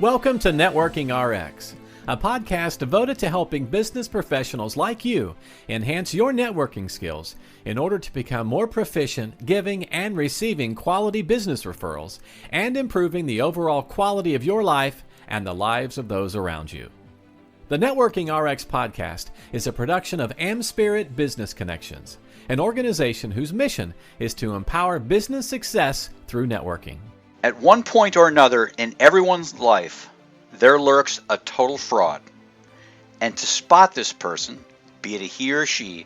Welcome to Networking RX, a podcast devoted to helping business professionals like you enhance your networking skills in order to become more proficient giving and receiving quality business referrals and improving the overall quality of your life and the lives of those around you. The Networking RX podcast is a production of AmSpirit Business Connections, an organization whose mission is to empower business success through networking. At one point or another in everyone's life, there lurks a total fraud. And to spot this person, be it a he or she,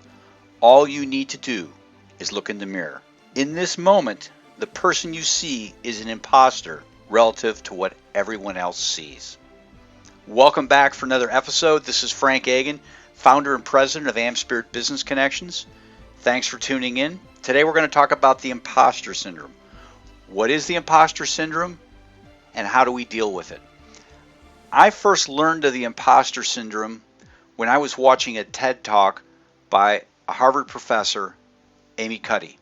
all you need to do is look in the mirror. In this moment, the person you see is an imposter relative to what everyone else sees. Welcome back for another episode. This is Frank Agin, founder and president of AmSpirit Business Connections. Thanks for tuning in. Today we're going to talk about the imposter syndrome. What is the imposter syndrome and how do we deal with it? I first learned of the imposter syndrome when I was watching a TED Talk by a Harvard professor, Amy Cuddy.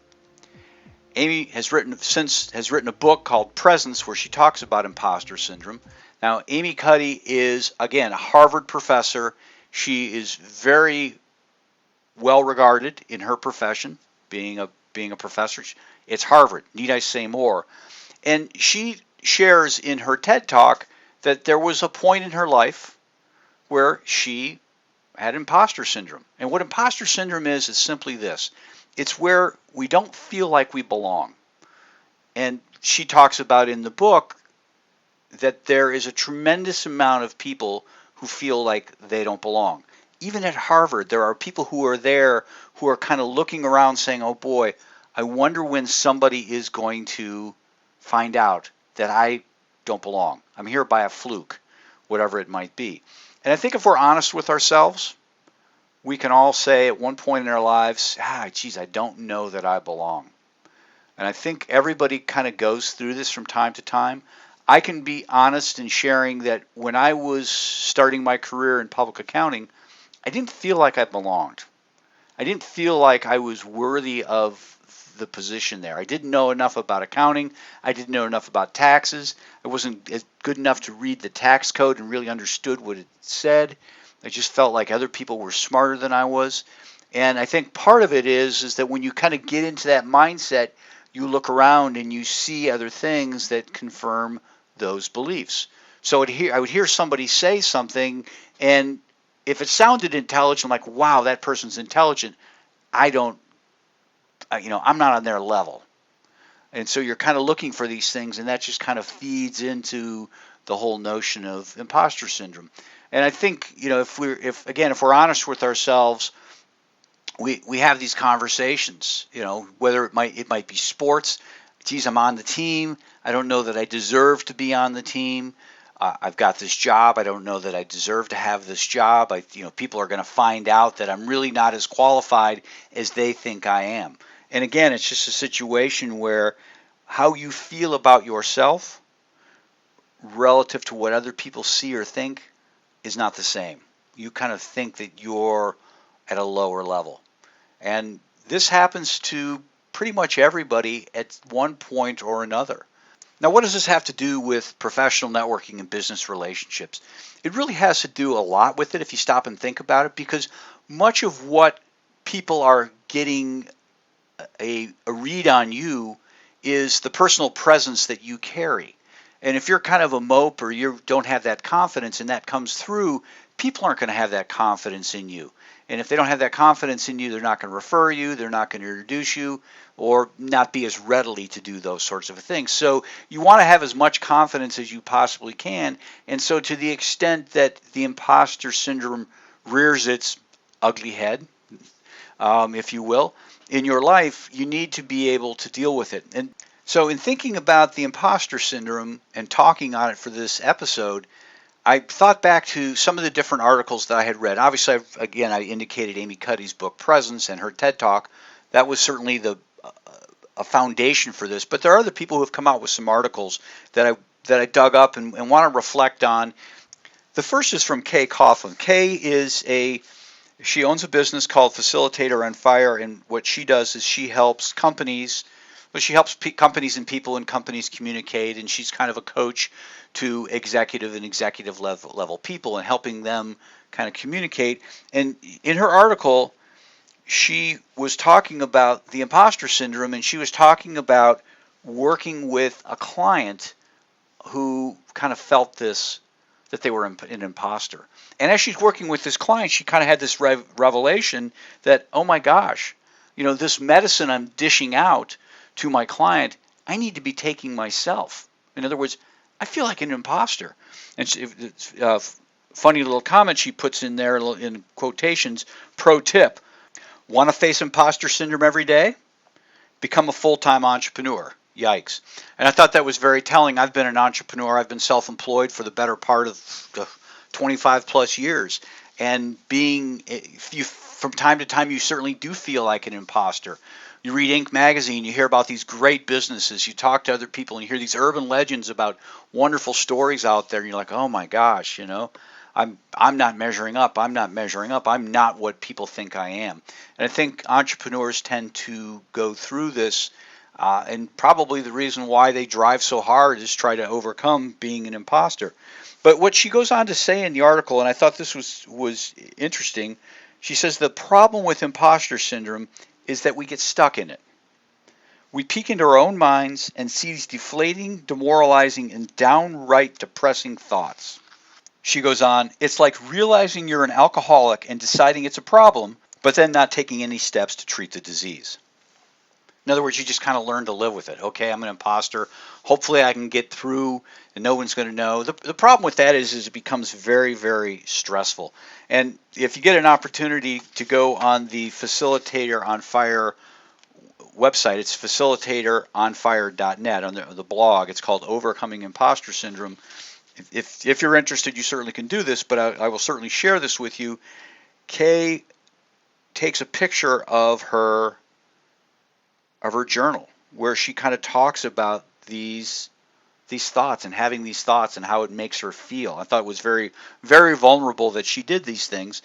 Amy has written a book called Presence where she talks about imposter syndrome. Now, Amy Cuddy is, again, a Harvard professor. She is very well regarded in her profession, being a professor. It's Harvard. Need I say more? And she shares in her TED Talk that there was a point in her life where she had imposter syndrome. And what imposter syndrome is simply this. It's where we don't feel like we belong. And she talks about in the book that there is a tremendous amount of people who feel like they don't belong. Even at Harvard, there are people who are there who are kind of looking around saying, oh boy, I wonder when somebody is going to find out that I don't belong. I'm here by a fluke, whatever it might be. And I think if we're honest with ourselves, we can all say at one point in our lives, I don't know that I belong. And I think everybody kind of goes through this from time to time. I can be honest in sharing that when I was starting my career in public accounting, I didn't feel like I belonged. I didn't feel like I was worthy of the position there. I didn't know enough about accounting. I didn't know enough about taxes. I wasn't good enough to read the tax code and really understood what it said. I just felt like other people were smarter than I was. And I think part of it is that when you kind of get into that mindset, you look around and you see other things that confirm those beliefs. So I would hear somebody say something, and if it sounded intelligent, like, wow, that person's intelligent, I'm not on their level. And so you're kind of looking for these things, and that just kind of feeds into the whole notion of imposter syndrome. And I think, if we're honest with ourselves, we have these conversations, whether it might be sports. Geez, I'm on the team. I don't know that I deserve to be on the team. I've got this job. I don't know that I deserve to have this job. People are going to find out that I'm really not as qualified as they think I am. And again, it's just a situation where how you feel about yourself relative to what other people see or think is not the same. You kind of think that you're at a lower level. And this happens to pretty much everybody at one point or another. Now, what does this have to do with professional networking and business relationships? It really has to do a lot with it if you stop and think about it, because much of what people are getting a read on you is the personal presence that you carry. And if you're kind of a mope or you don't have that confidence and that comes through, people aren't going to have that confidence in you. And if they don't have that confidence in you, they're not going to refer you, they're not going to introduce you, or not be as readily to do those sorts of things. So you want to have as much confidence as you possibly can. And so to the extent that the imposter syndrome rears its ugly head, if you will, in your life, you need to be able to deal with it. And so in thinking about the imposter syndrome and talking on it for this episode, I thought back to some of the different articles that I had read. Obviously, I indicated Amy Cuddy's book, Presence, and her TED Talk. That was certainly a foundation for this. But there are other people who have come out with some articles that I dug up and want to reflect on. The first is from Kay Coughlin. Kay she owns a business called Facilitator on Fire, and what she does is she helps companies Well, she helps companies and people in companies communicate, and she's kind of a coach to executive and executive level people and helping them kind of communicate. And in her article, she was talking about the imposter syndrome, and she was talking about working with a client who kind of felt this, that they were an imposter. And as she's working with this client, she kind of had this revelation that, oh my gosh, this medicine I'm dishing out to my client, I need to be taking myself. In other words, I feel like an imposter. And funny little comment she puts in there in quotations, pro tip, want to face imposter syndrome every day? Become a full-time entrepreneur. Yikes. And I thought that was very telling. I've been an entrepreneur. I've been self-employed for the better part of 25 plus years. And from time to time, you certainly do feel like an imposter. You read Inc. magazine, you hear about these great businesses, you talk to other people, and you hear these urban legends about wonderful stories out there, and you're like, oh my gosh, I'm not measuring up. I'm not measuring up. I'm not what people think I am. And I think entrepreneurs tend to go through this, and probably the reason why they drive so hard is try to overcome being an imposter. But what she goes on to say in the article, and I thought this was interesting, she says the problem with imposter syndrome is that we get stuck in it. We peek into our own minds and see these deflating, demoralizing, and downright depressing thoughts. She goes on, it's like realizing you're an alcoholic and deciding it's a problem, but then not taking any steps to treat the disease. In other words, you just kind of learn to live with it. Okay, I'm an imposter. Hopefully I can get through and no one's going to know. The problem with that is it becomes very, very stressful. And if you get an opportunity to go on the Facilitator on Fire website, it's facilitatoronfire.net on the blog. It's called Overcoming Imposter Syndrome. If you're interested, you certainly can do this, but I will certainly share this with you. Kay takes a picture of her journal where she kind of talks about these thoughts and having these thoughts and how it makes her feel. I thought it was very, very vulnerable that she did these things.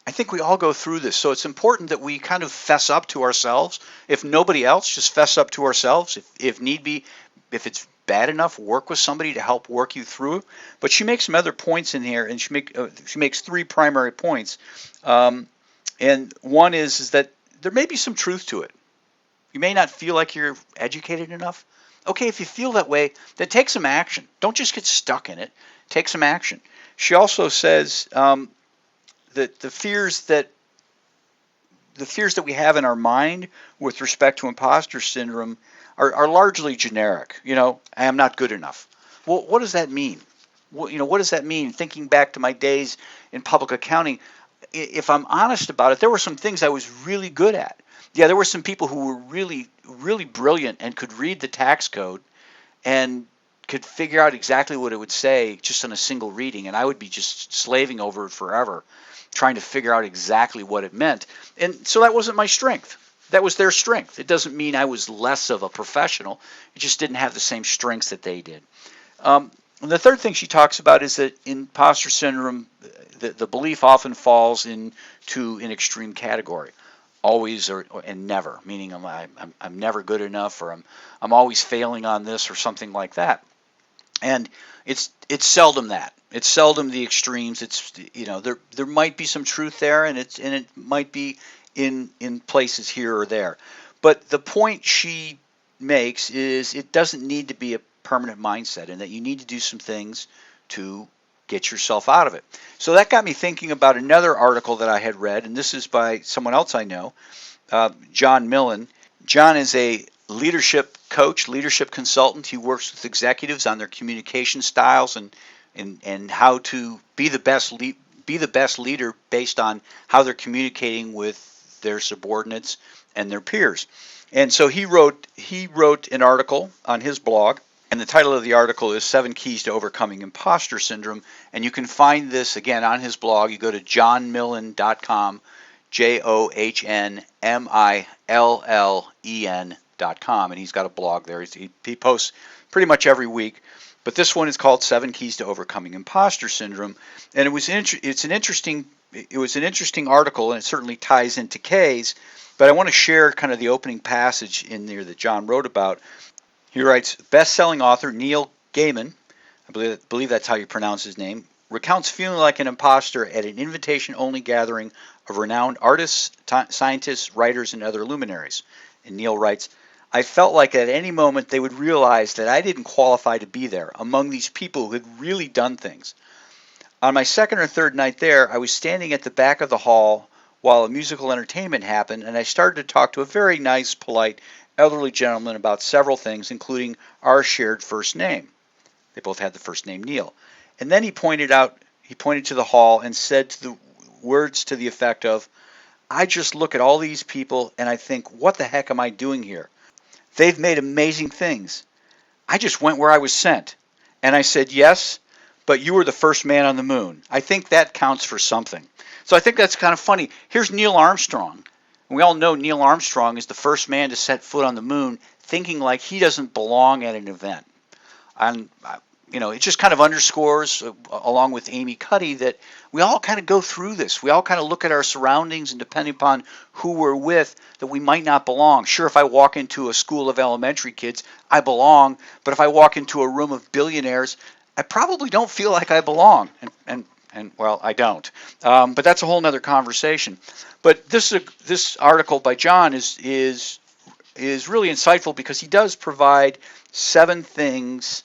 I think we all go through this, so it's important that we kind of fess up to ourselves. If nobody else, just fess up to ourselves. If need be, if it's bad enough, work with somebody to help work you through. But she makes some other points in here, and she makes three primary points. And one is that there may be some truth to it. You may not feel like you're educated enough. Okay, if you feel that way, then take some action. Don't just get stuck in it. Take some action. She also says that the fears that we have in our mind with respect to imposter syndrome are largely generic. I am not good enough. Well, what does that mean? What does that mean? Thinking back to my days in public accounting, if I'm honest about it, there were some things I was really good at. Yeah, there were some people who were really, really brilliant and could read the tax code and could figure out exactly what it would say just on a single reading, and I would be just slaving over it forever, trying to figure out exactly what it meant. And so that wasn't my strength. That was their strength. It doesn't mean I was less of a professional. It just didn't have the same strengths that they did. And the third thing she talks about is that imposter syndrome, the belief often falls into an extreme category. Always and never, meaning I'm never good enough, or I'm always failing on this, or something like that. And it's seldom that. It's seldom the extremes. It's there might be some truth there, and it might be in places here or there. But the point she makes is it doesn't need to be a permanent mindset, and that you need to do some things to get yourself out of it. So that got me thinking about another article that I had read, and this is by someone else I know, John Millen. John is a leadership coach, leadership consultant. He works with executives on their communication styles and how to be the best leader based on how they're communicating with their subordinates and their peers. And so he wrote an article on his blog. And the title of the article is 7 Keys to Overcoming Imposter Syndrome. And you can find this, again, on his blog. You go to johnmillen.com, JOHNMILLEN.com. And he's got a blog there. He posts pretty much every week. But this one is called 7 Keys to Overcoming Imposter Syndrome. And it's an interesting it was an interesting article, and it certainly ties into K's, but I want to share kind of the opening passage in there that John wrote about. He writes, best-selling author Neil Gaiman, I believe that's how you pronounce his name, recounts feeling like an imposter at an invitation-only gathering of renowned artists, scientists, writers, and other luminaries. And Neil writes, I felt like at any moment they would realize that I didn't qualify to be there among these people who had really done things. On my second or third night there, I was standing at the back of the hall while a musical entertainment happened, and I started to talk to a very nice, polite, elderly gentleman about several things, including our shared first name. They both had the first name Neil. And then he pointed to the hall and said the words to the effect of, I just look at all these people and I think, what the heck am I doing here? They've made amazing things. I just went where I was sent. And I said, yes, but you were the first man on the moon. I think that counts for something. So I think that's kind of funny. Here's Neil Armstrong. We all know Neil Armstrong is the first man to set foot on the moon, thinking like he doesn't belong at an event. And, it just kind of underscores, along with Amy Cuddy, that we all kind of go through this. We all kind of look at our surroundings, and depending upon who we're with, that we might not belong. Sure, if I walk into a school of elementary kids, I belong. But if I walk into a room of billionaires, I probably don't feel like I belong. And well, I don't. But that's a whole other conversation. But this article by John is really insightful because he does provide 7 things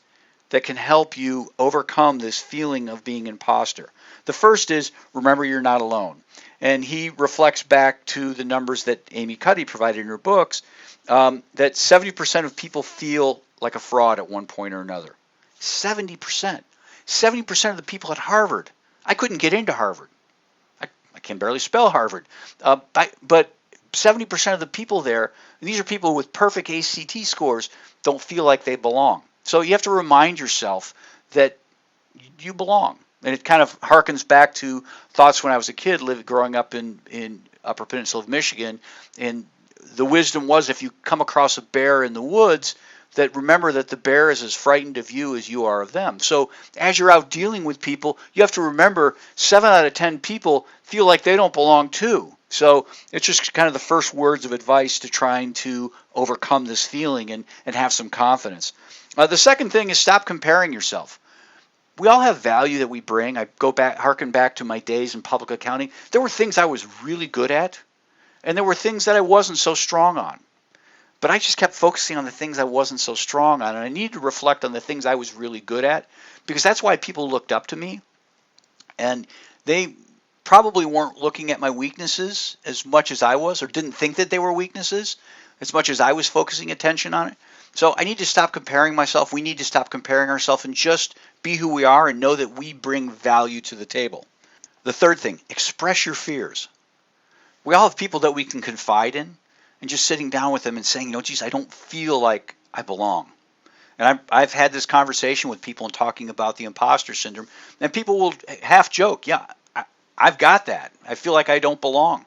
that can help you overcome this feeling of being imposter. The first is, remember you're not alone. And he reflects back to the numbers that Amy Cuddy provided in her books, that 70% of people feel like a fraud at one point or another. 70%. 70% of the people at Harvard. I couldn't get into Harvard. I can barely spell Harvard. But 70% of the people there, and these are people with perfect ACT scores, don't feel like they belong. So you have to remind yourself that you belong. And it kind of harkens back to thoughts when I was a kid growing up in Upper Peninsula of Michigan. And the wisdom was, if you come across a bear in the woods, that remember that the bear is as frightened of you as you are of them. So as you're out dealing with people, you have to remember 7 out of 10 people feel like they don't belong too. So it's just kind of the first words of advice to trying to overcome this feeling and have some confidence. The second thing is stop comparing yourself. We all have value that we bring. I harken back to my days in public accounting. There were things I was really good at, and there were things that I wasn't so strong on. But I just kept focusing on the things I wasn't so strong on, and I needed to reflect on the things I was really good at, because that's why people looked up to me. And they probably weren't looking at my weaknesses as much as I was, or didn't think that they were weaknesses as much as I was focusing attention on it. So I need to stop comparing myself. We need to stop comparing ourselves and just be who we are and know that we bring value to the table. The third thing, express your fears. We all have people that we can confide in, and just sitting down with them and saying, geez, I don't feel like I belong. And I've had this conversation with people and talking about the imposter syndrome, and people will half joke, yeah, I've got that. I feel like I don't belong.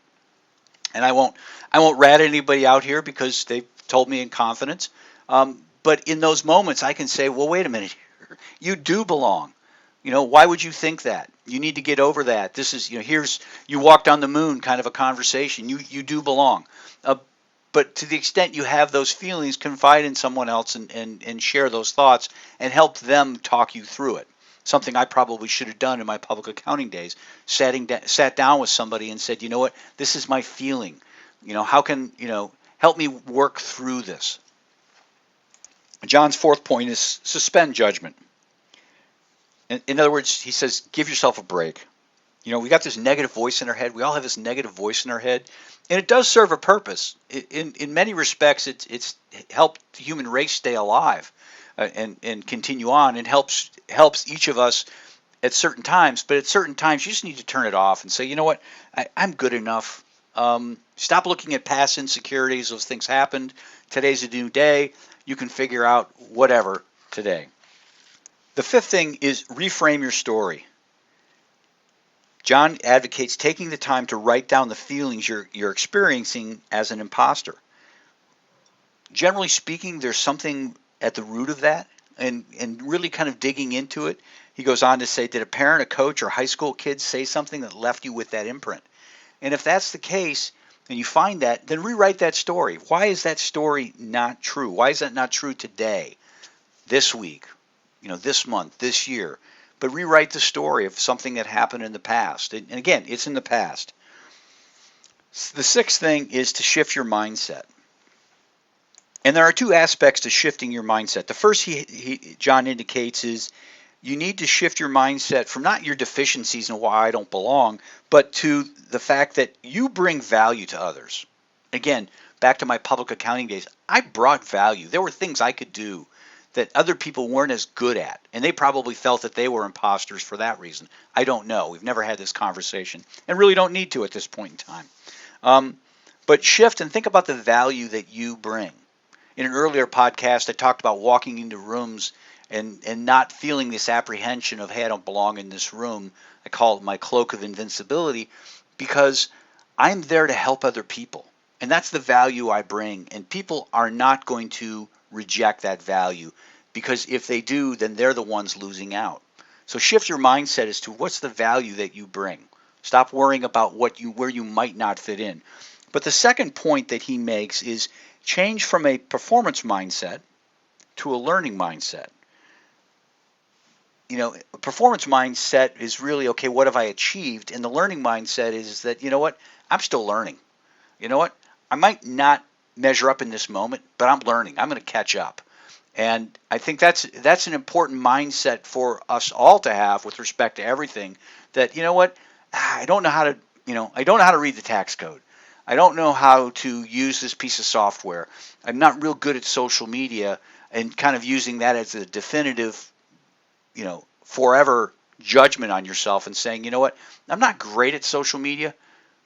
And I won't rat anybody out here because they've told me in confidence. But in those moments, I can say, well, wait a minute here. You do belong. Why would you think that? You need to get over that. This is, here's, you walked on the moon kind of a conversation. You do belong. But to the extent you have those feelings, confide in someone else and share those thoughts and help them talk you through it. Something I probably should have done in my public accounting days. Sat down with somebody and said, you know what, this is my feeling. How can, help me work through this. John's fourth point is suspend judgment. In other words, he says, give yourself a break. We got this negative voice in our head. We all have this negative voice in our head. And it does serve a purpose. In many respects, it's helped the human race stay alive and continue on, and helps each of us at certain times. But at certain times, you just need to turn it off and say, you know what, I'm good enough. Stop looking at past insecurities. Those things happened. Today's a new day. You can figure out whatever today. The fifth thing is reframe your story. John advocates taking the time to write down the feelings you're experiencing as an imposter. Generally speaking, there's something at the root of that, and really kind of digging into it. He goes on to say, did a parent, a coach, or high school kid say something that left you with that imprint? And if that's the case, and you find that, then rewrite that story. Why is that story not true? Why is that not true today, this week, this month, this year? But rewrite the story of something that happened in the past. And again, it's in the past. The sixth thing is to shift your mindset. And there are two aspects to shifting your mindset. The first, John indicates, is you need to shift your mindset from not your deficiencies and why I don't belong, but to the fact that you bring value to others. Again, back to my public accounting days, I brought value. There were things I could do that other people weren't as good at, and they probably felt that they were imposters for that reason. I don't know. We've never had this conversation, and really don't need to at this point in time. But shift and think about the value that you bring. In an earlier podcast, I talked about walking into rooms and not feeling this apprehension of, hey, I don't belong in this room. I call it my cloak of invincibility, because I'm there to help other people. And that's the value I bring. And people are not going to reject that value, because if they do, then they're the ones losing out. So shift your mindset as to what's the value that you bring. Stop worrying about where you might not fit in. But the second point that he makes is change from a performance mindset to a learning mindset. A performance mindset is really, okay, what have I achieved? And the learning mindset is that, I'm still learning. I might not measure up in this moment, but I'm learning. I'm going to catch up. And I think that's an important mindset for us all to have with respect to everything. That, I don't know how to read the tax code. I don't know how to use this piece of software. I'm not real good at social media, and kind of using that as a definitive, forever judgment on yourself and saying, I'm not great at social media,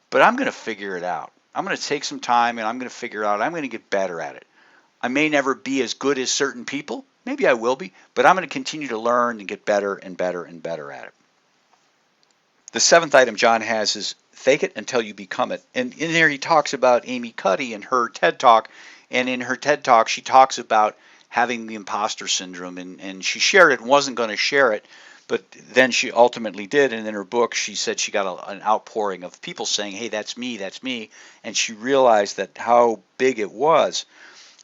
but I'm going to figure it out. I'm going to take some time and I'm going to figure out, I'm going to get better at it. I may never be as good as certain people. Maybe I will be, but I'm going to continue to learn and get better and better and better at it. The seventh item John has is fake it until you become it. And in there he talks about Amy Cuddy and her TED Talk. And in her TED Talk, she talks about having the imposter syndrome. And she shared it and wasn't going to share it, but then she ultimately did. And in her book, she said she got an outpouring of people saying, hey, that's me, that's me. And she realized that how big it was.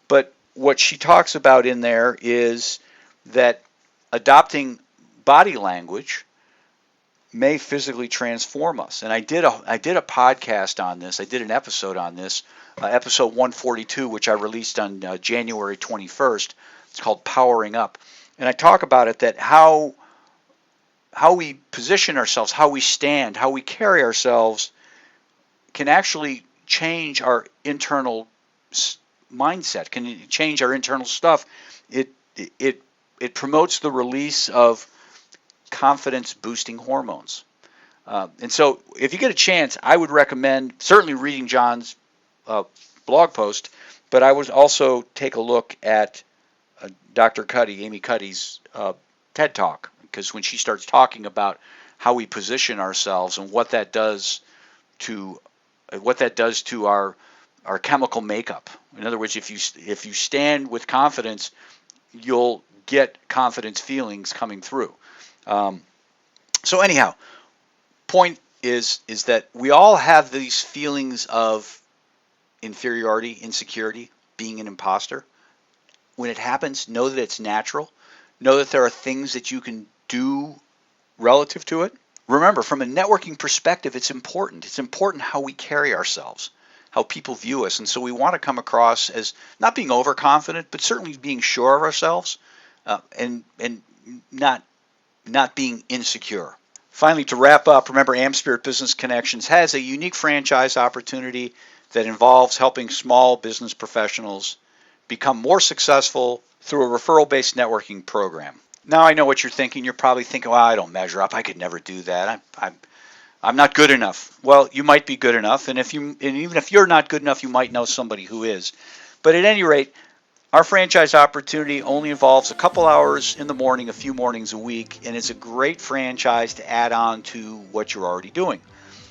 But what she talks about in there is that adopting body language may physically transform us. And I did a podcast on this. I did an episode on this, episode 142, which I released on January 21st. It's called Powering Up. And I talk about it, that how we position ourselves, how we stand, how we carry ourselves can actually change our internal mindset, can change our internal stuff. It promotes the release of confidence boosting hormones. And so if you get a chance, I would recommend certainly reading John's blog post, but I would also take a look at Dr. Cuddy, Amy Cuddy's TED Talk, because when she starts talking about how we position ourselves and what that does to our chemical makeup. In other words, if you stand with confidence, you'll get confidence feelings coming through. So anyhow, point is that we all have these feelings of inferiority, insecurity, being an imposter. When it happens, know that it's natural. Know that there are things that you can do relative to it. Remember, from a networking perspective, it's important. It's important how we carry ourselves, how people view us. And so we want to come across as not being overconfident, but certainly being sure of ourselves, and not being insecure. Finally, to wrap up, remember AmSpirit Business Connections has a unique franchise opportunity that involves helping small business professionals become more successful through a referral-based networking program. Now I know what you're thinking. You're probably thinking, well, I don't measure up. I could never do that. I'm not good enough. Well, you might be good enough, and even if you're not good enough, you might know somebody who is. But at any rate, our franchise opportunity only involves a couple hours in the morning, a few mornings a week, and it's a great franchise to add on to what you're already doing.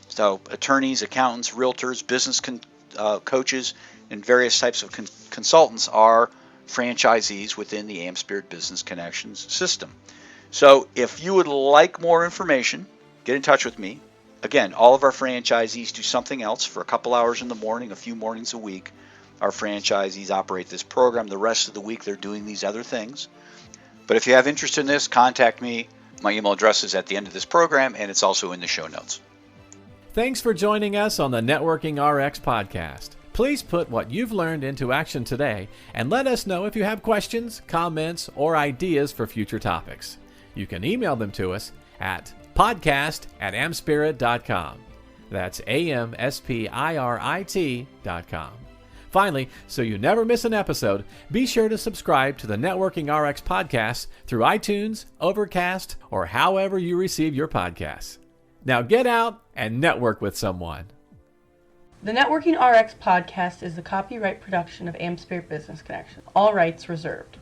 So attorneys, accountants, realtors, business coaches, and various types of consultants are franchisees within the AmSpirit Business Connections system. So if you would like more information, get in touch with me. Again, all of our franchisees do something else for a couple hours in the morning, a few mornings a week. Our franchisees operate this program. The rest of the week, they're doing these other things. But if you have interest in this, contact me. My email address is at the end of this program, and it's also in the show notes. Thanks for joining us on the Networking RX podcast. Please put what you've learned into action today and let us know if you have questions, comments, or ideas for future topics. You can email them to us at podcast@amspirit.com. That's AmSpirit.com. Finally, so you never miss an episode, be sure to subscribe to the Networking RX podcast through iTunes, Overcast, or however you receive your podcasts. Now get out and network with someone. The Networking RX podcast is the copyright production of AmSpirit Business Connection. All rights reserved.